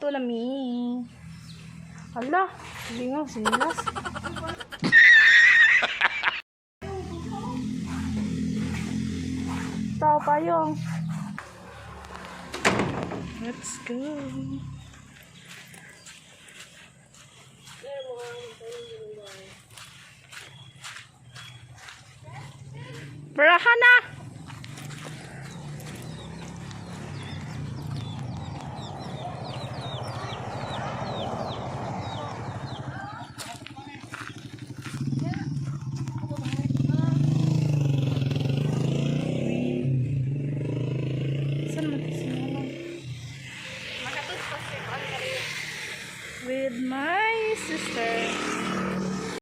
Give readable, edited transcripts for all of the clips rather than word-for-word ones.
Dito na mi. Hala, hindi nga, sinilas. Tao payong. Let's go. Berahan na. With my sister.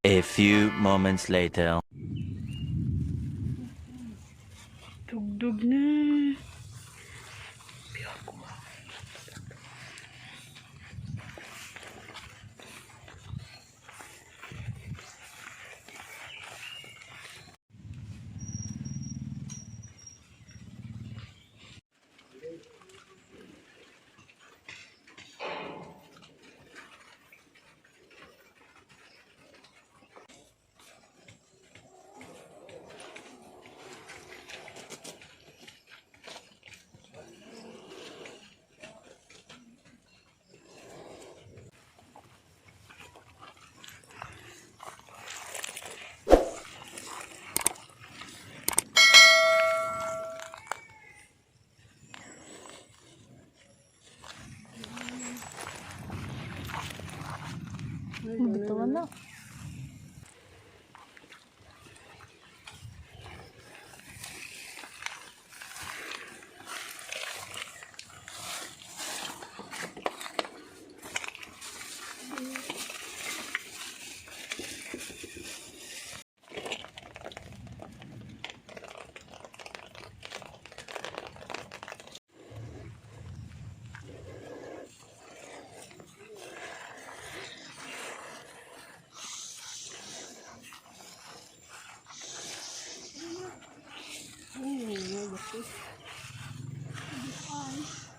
A few moments later. Dugdug na. Bitawan na.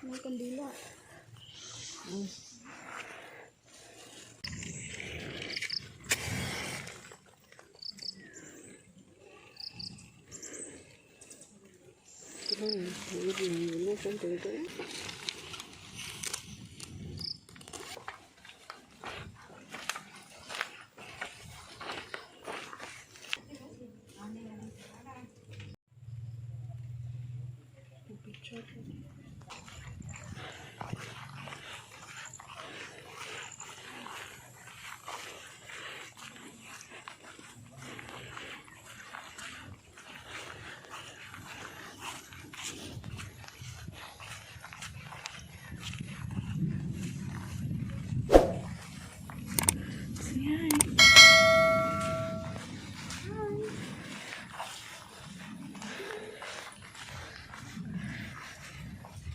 May kandila.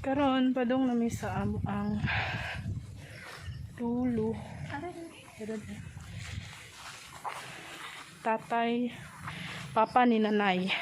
Karon padong nami sa ang dulo. Tatay, papa ni nanay.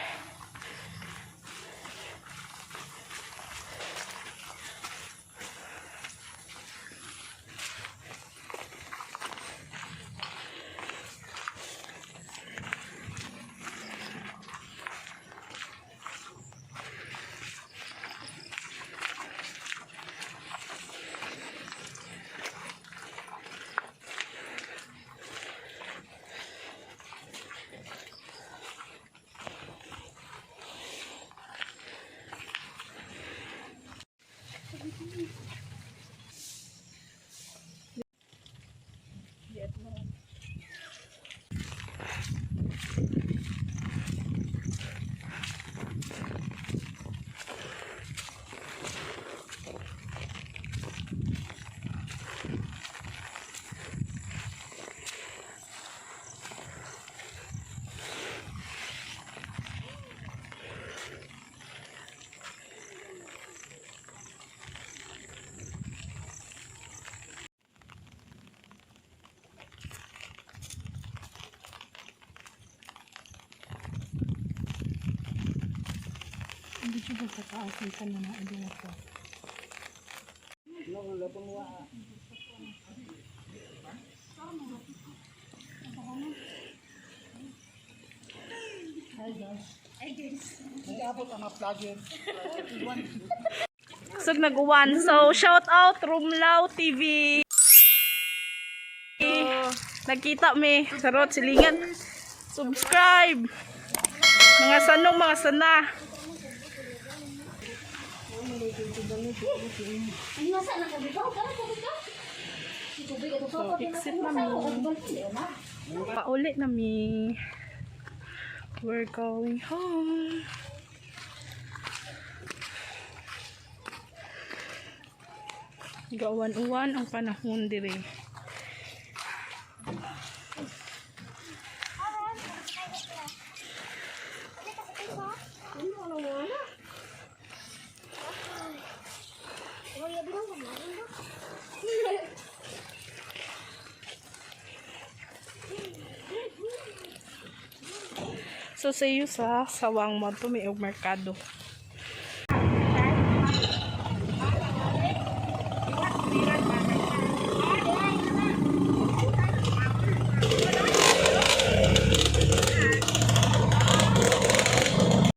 Hindi siya magkakaasin ka na na ito. Kusog nag-uwan. So, shout out Rumlaw TV. Nagkita mi. Sarot, silingan. Subscribe. Mga sanong, mga sana. So, exit na mi. Paulit na mi. We're going home. Gawan-uwan ang panahon dire. So, sa iyo sa Sawang mo to may merkado.